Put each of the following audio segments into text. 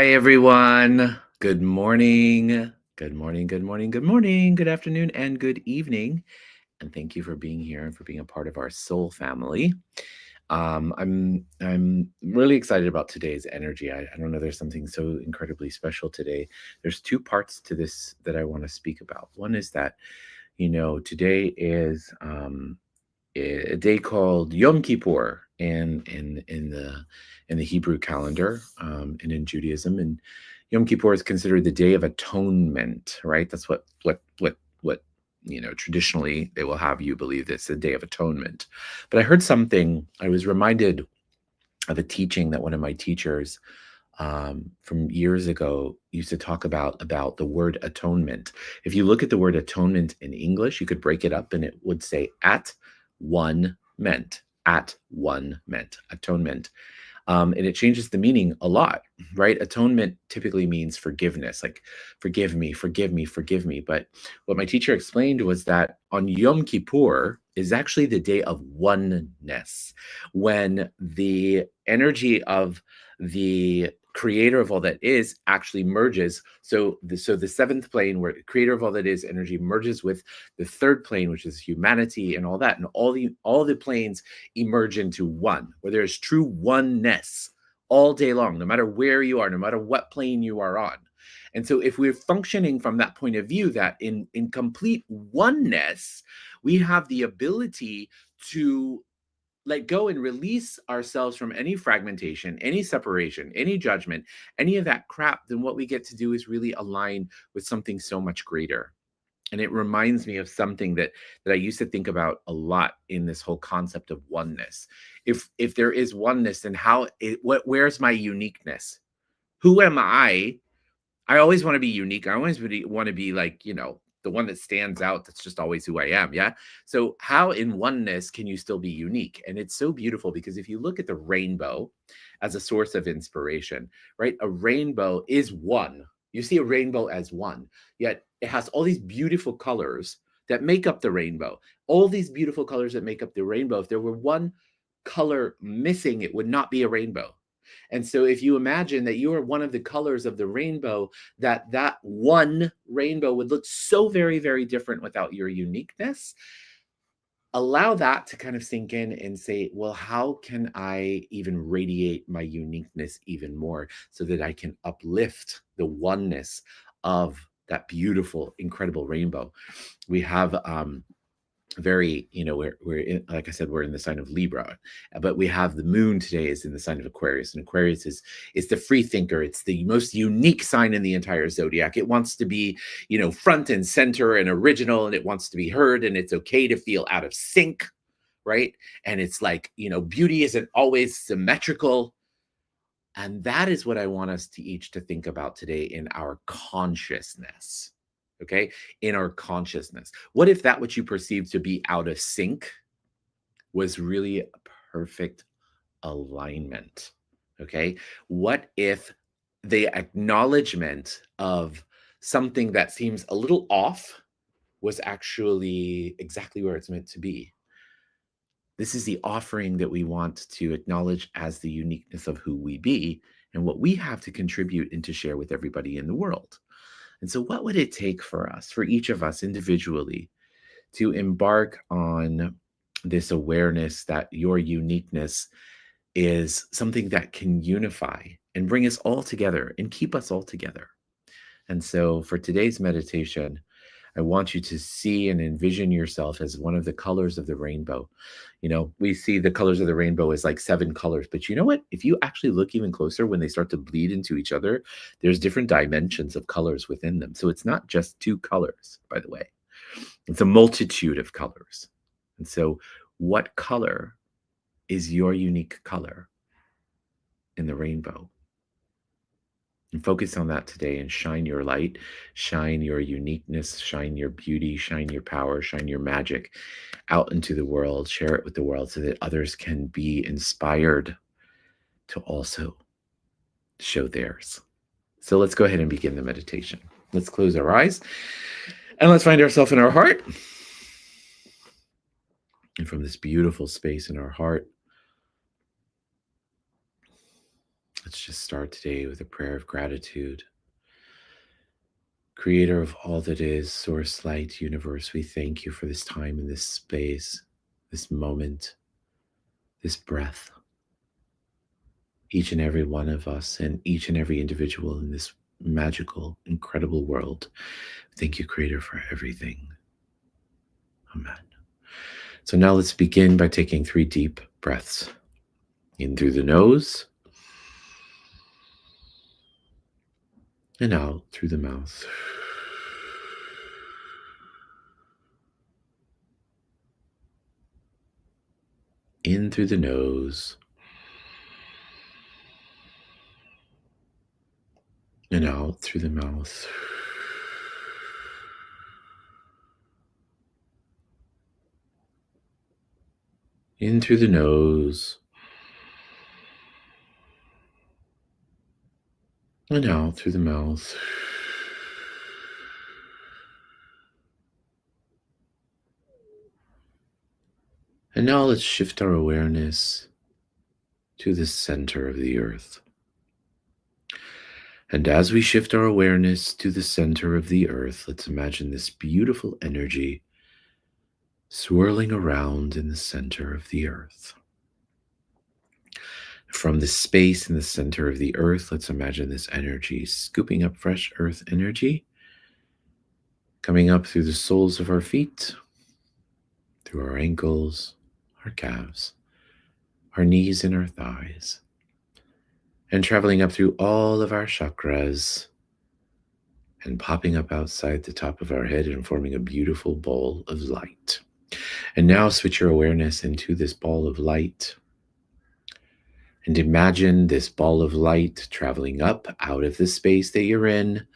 Hi, everyone. Good morning. Good morning. Good morning. Good morning. Good afternoon and good evening. And thank you for being here and for being a part of our soul family. I'm really excited about today's energy. I don't know. There's something so incredibly special today. There's two parts to this that I want to speak about. One is that today is a day called Yom Kippur in the Hebrew calendar, and in Judaism. And Yom Kippur is considered the Day of Atonement, right? That's what traditionally they will have you believe this, the Day of Atonement. But I heard something. I was reminded of a teaching that one of my teachers from years ago used to talk about the word atonement. If you look at the word atonement in English, you could break it up and it would say at one meant atonement. And it changes the meaning a lot, right? Atonement typically means forgiveness, like forgive me, forgive me, forgive me. But what my teacher explained was that on Yom Kippur is actually the day of oneness, when the energy of the creator of all that is actually merges. So the seventh plane, where the creator of all that is energy merges with the third plane, which is humanity and all that, and all the planes emerge into one, where there's true oneness all day long, no matter where you are, no matter what plane you are on. And so if we're functioning from that point of view, that in complete oneness, we have the ability to let go and release ourselves from any fragmentation, any separation, any judgment, any of that crap, then what we get to do is really align with something so much greater. And it reminds me of something that I used to think about a lot in this whole concept of oneness. If there is oneness, then where's my uniqueness? Who am I? I always want to be unique. I always really want to be like, the one that stands out. That's just always who I am. Yeah. So how in oneness can you still be unique? And it's so beautiful because if you look at the rainbow as a source of inspiration, right? A rainbow is one. You see a rainbow as one, yet it has all these beautiful colors that make up the rainbow. All these beautiful colors that make up the rainbow. If there were one color missing, it would not be a rainbow. And so if you imagine that you are one of the colors of the rainbow, that one rainbow would look so very, very different without your uniqueness. Allow that to kind of sink in and say, well, how can I even radiate my uniqueness even more so that I can uplift the oneness of that beautiful, incredible rainbow? We have very, we're in, like I said, we're in the sign of Libra, but we have the moon today is in the sign of Aquarius, and Aquarius is the free thinker. It's the most unique sign in the entire zodiac. It wants to be, front and center and original, and it wants to be heard, and it's okay to feel out of sync, right? And it's like, beauty isn't always symmetrical. And that is what I want us to each to think about today in our consciousness. Okay, in our consciousness. What if that which you perceive to be out of sync was really a perfect alignment? Okay, what if the acknowledgement of something that seems a little off was actually exactly where it's meant to be? This is the offering that we want to acknowledge as the uniqueness of who we be and what we have to contribute and to share with everybody in the world. And so, what would it take for us, for each of us individually, to embark on this awareness that your uniqueness is something that can unify and bring us all together and keep us all together? And so, for today's meditation, I want you to see and envision yourself as one of the colors of the rainbow. We see the colors of the rainbow as like 7 colors, but you know what? If you actually look even closer, when they start to bleed into each other, there's different dimensions of colors within them. So it's not just 2 colors, by the way. It's a multitude of colors. And so what color is your unique color in the rainbow? And focus on that today and shine your light, shine your uniqueness, shine your beauty, shine your power, shine your magic out into the world. Share it with the world so that others can be inspired to also show theirs. So let's go ahead and begin the meditation. Let's close our eyes and let's find ourselves in our heart. And from this beautiful space in our heart, Let's just start today with a prayer of gratitude. Creator of all that is, source, light, universe, we thank you for this time and this space, this moment, this breath. Each and every one of us and each and every individual in this magical, incredible world. Thank you, Creator, for everything. Amen. So now let's begin by taking 3 deep breaths. In through the nose and out through the mouth. In through the nose and out through the mouth. In through the nose and out through the mouth. And now let's shift our awareness to the center of the earth. And as we shift our awareness to the center of the earth, let's imagine this beautiful energy swirling around in the center of the earth. From the space in the center of the earth, let's imagine this energy scooping up fresh earth energy, coming up through the soles of our feet, through our ankles, our calves, our knees and our thighs, and traveling up through all of our chakras and popping up outside the top of our head and forming a beautiful ball of light. And now switch your awareness into this ball of light. And imagine this ball of light traveling up out of the space that you're in,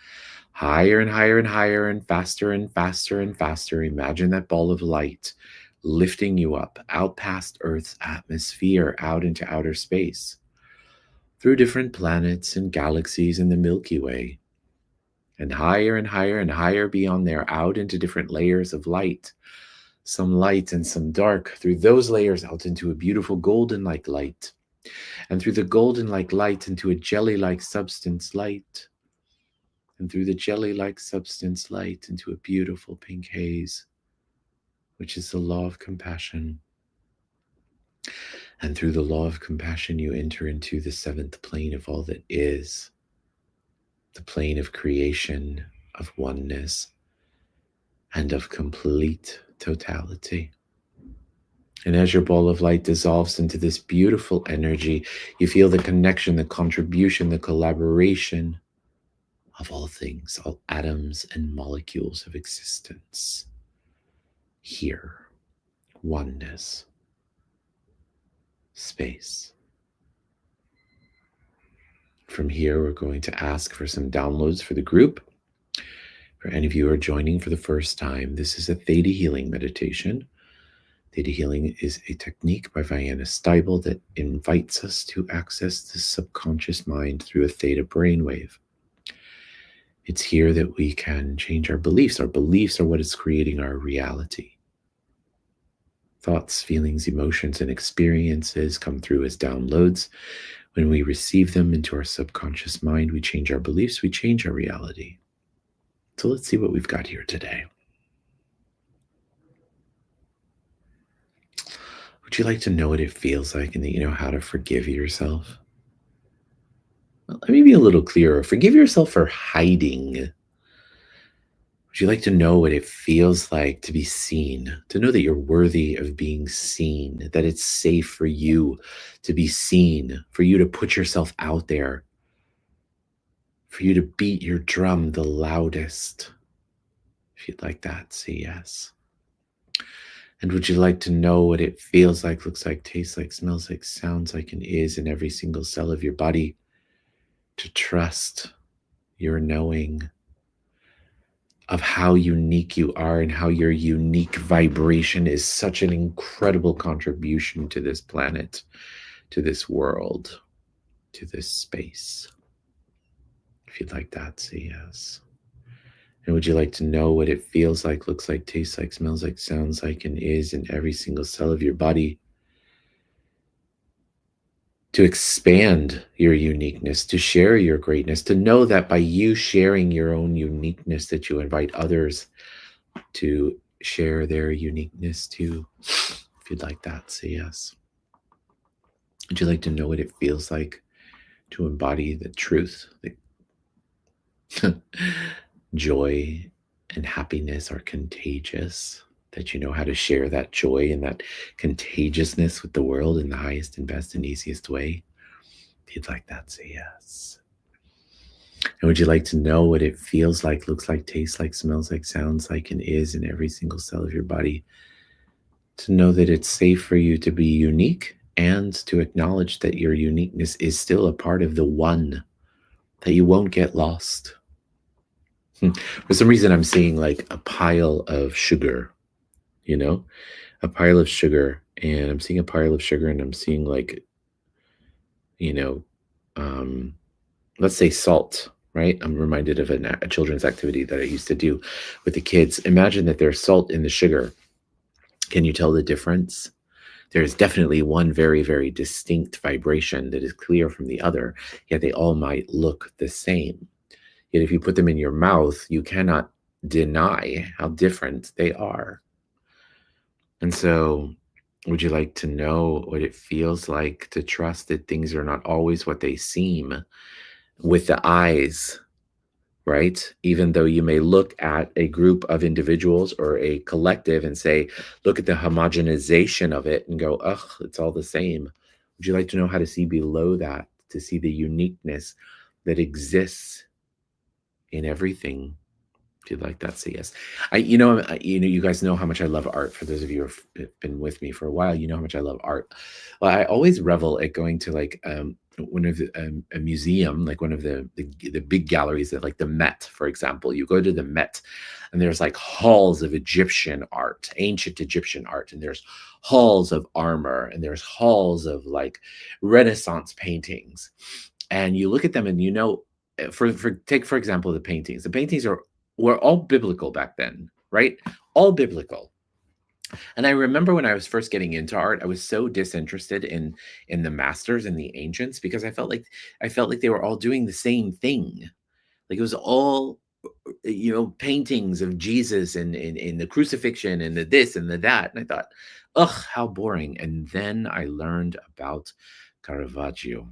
higher and higher and higher and faster and faster and faster. Imagine that ball of light lifting you up, out past Earth's atmosphere, out into outer space, through different planets and galaxies in the Milky Way, and higher and higher and higher beyond there, out into different layers of light, some light and some dark, through those layers out into a beautiful golden-like light, and through the golden-like light into a jelly-like substance light, and through the jelly-like substance light into a beautiful pink haze, which is the law of compassion. And through the law of compassion, you enter into the 7th plane of all that is, the plane of creation, of oneness, and of complete totality. And as your ball of light dissolves into this beautiful energy, you feel the connection, the contribution, the collaboration of all things, all atoms and molecules of existence. Here, oneness, space. From here, we're going to ask for some downloads for the group. For any of you who are joining for the first time, this is a theta healing meditation. Theta healing is a technique by Vienna Steibel that invites us to access the subconscious mind through a theta brainwave. It's here that we can change our beliefs. Our beliefs are what is creating our reality. Thoughts, feelings, emotions, and experiences come through as downloads. When we receive them into our subconscious mind, we change our beliefs, we change our reality. So let's see what we've got here today. Would you like to know what it feels like and that you know how to forgive yourself? Well, let me be a little clearer. Forgive yourself for hiding. Would you like to know what it feels like to be seen, to know that you're worthy of being seen, that it's safe for you to be seen, for you to put yourself out there, for you to beat your drum the loudest? If you'd like that, say yes. And would you like to know what it feels like, looks like, tastes like, smells like, sounds like, and is in every single cell of your body? To trust your knowing of how unique you are and how your unique vibration is such an incredible contribution to this planet, to this world, to this space. If you'd like that, say yes. And would you like to know what it feels like, looks like, tastes like, smells like, sounds like, and is in every single cell of your body? to expand your uniqueness, to share your greatness, to know that by you sharing your own uniqueness, that you invite others to share their uniqueness too. If you'd like that, say yes. Would you like to know what it feels like to embody the truth? Joy and happiness are contagious, that you know how to share that joy and that contagiousness with the world in the highest and best and easiest way. If you'd like that, say yes. And would you like to know what it feels like, looks like, tastes like, smells like, sounds like, and is in every single cell of your body? To know that it's safe for you to be unique and to acknowledge that your uniqueness is still a part of the one, that you won't get lost. For some reason, I'm seeing like a pile of sugar, you know, a pile of sugar. And I'm seeing a pile of sugar and I'm seeing like, you know, um, let's say salt, right? I'm reminded of a children's activity that I used to do with the kids. Imagine that there's salt in the sugar. Can you tell the difference? There's definitely one very, very distinct vibration that is clear from the other, yet they all might look the same. Yet if you put them in your mouth, you cannot deny how different they are. And so, would you like to know what it feels like to trust that things are not always what they seem with the eyes, right? Even though you may look at a group of individuals or a collective and say, look at the homogenization of it and go, ugh, it's all the same. Would you like to know how to see below that, to see the uniqueness that exists in everything? If you'd like that, say yes. You guys know how much I love art. For those of you who've been with me for a while, you know how much I love art. Well, I always revel at going to like one of the, a museum, like one of the big galleries that, like the Met, for example. You go to the Met, and there's like halls of Egyptian art, ancient Egyptian art, and there's halls of armor, and there's halls of like Renaissance paintings, and you look at them, and for take for example the paintings. The paintings were all biblical back then, right? All biblical. And I remember when I was first getting into art, I was so disinterested in the masters and the ancients, because I felt like they were all doing the same thing. Like it was all paintings of Jesus and in the crucifixion and the this and the that. And I thought, ugh, how boring. And then I learned about Caravaggio.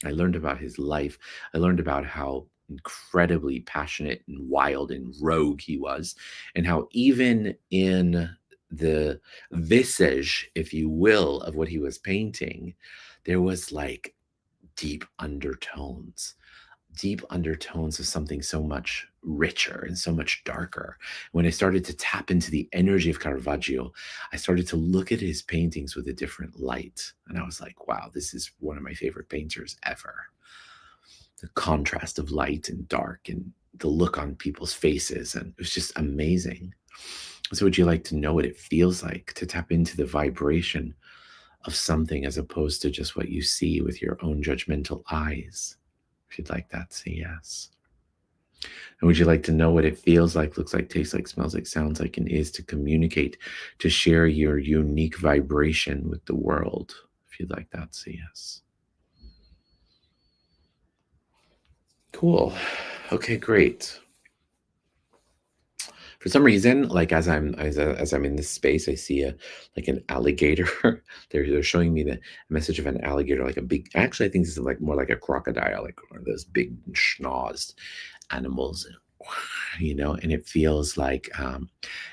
I learned about his life. I learned about how incredibly passionate and wild and rogue he was, and how even in the visage, if you will, of what he was painting, there was like deep undertones, deep undertones of something so much richer and so much darker. When I started to tap into the energy of Caravaggio, I started to look at his paintings with a different light. And I was like, wow, this is one of my favorite painters ever. The contrast of light and dark and the look on people's faces. And it was just amazing. So, would you like to know what it feels like to tap into the vibration of something as opposed to just what you see with your own judgmental eyes? If you'd like that, say yes. And would you like to know what it feels like, looks like, tastes like, smells like, sounds like, and is to communicate, to share your unique vibration with the world? If you'd like that, say yes. Cool. Okay, great. For some reason, like as I'm in this space, I see like an alligator. They're showing me the message of an alligator, like a big. Actually, I think this is like more like a crocodile, like one of those big schnozzed animals. And it feels like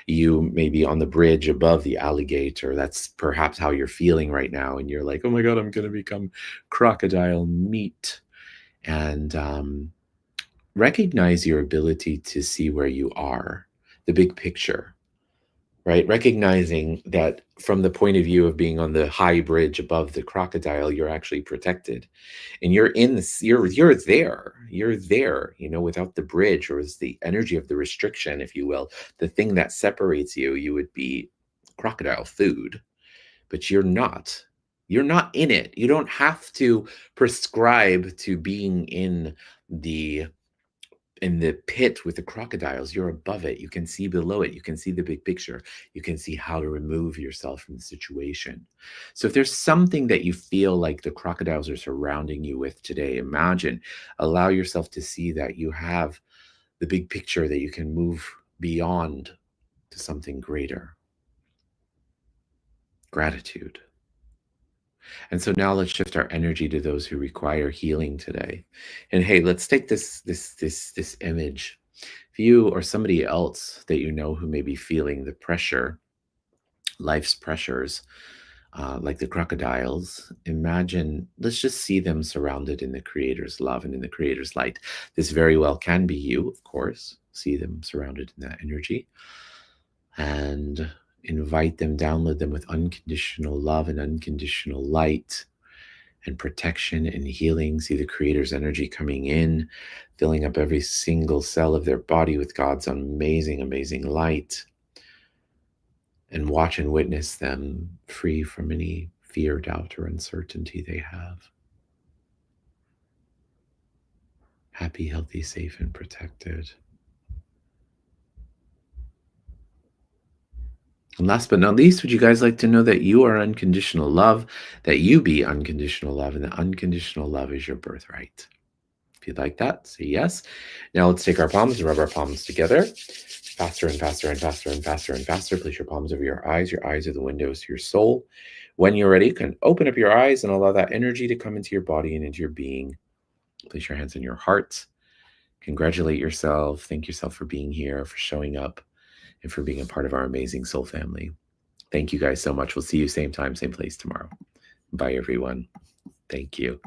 you may be on the bridge above the alligator. That's perhaps how you're feeling right now, and you're like, "Oh my God, I'm going to become crocodile meat." And recognize your ability to see where you are, the big picture, right? Recognizing that from the point of view of being on the high bridge above the crocodile, you're actually protected, and you're in this. You're there. Without the bridge, or is the energy of the restriction, if you will, the thing that separates you, you would be crocodile food. But you're not. You're not in it. You don't have to prescribe to being in the in the pit with the crocodiles, you're above it. You can see below it. You can see the big picture. You can see how to remove yourself from the situation. So if there's something that you feel like the crocodiles are surrounding you with today, imagine, allow yourself to see that you have the big picture, that you can move beyond to something greater. Gratitude. And so now let's shift our energy to those who require healing today. And hey, let's take this image. If you or somebody else that you know who may be feeling the pressure, life's pressures, like the crocodiles, imagine, let's just see them surrounded in the Creator's love and in the Creator's light. This very well can be you, of course. See them surrounded in that energy and invite them, download them with unconditional love and unconditional light and protection and healing. See the Creator's energy coming in, filling up every single cell of their body with God's amazing, amazing light. And watch and witness them free from any fear, doubt, or uncertainty they have. Happy, healthy, safe, and protected. And last but not least, would you guys like to know that you are unconditional love, that you be unconditional love, and that unconditional love is your birthright? If you'd like that, say yes. Now let's take our palms and rub our palms together. Faster and faster and faster and faster and faster. Place your palms over your eyes. Your eyes are the windows to your soul. When you're ready, you can open up your eyes and allow that energy to come into your body and into your being. Place your hands on your heart. Congratulate yourself. Thank yourself for being here, for showing up, and for being a part of our amazing soul family. Thank you guys so much. We'll see you same time, same place tomorrow. Bye, everyone. Thank you.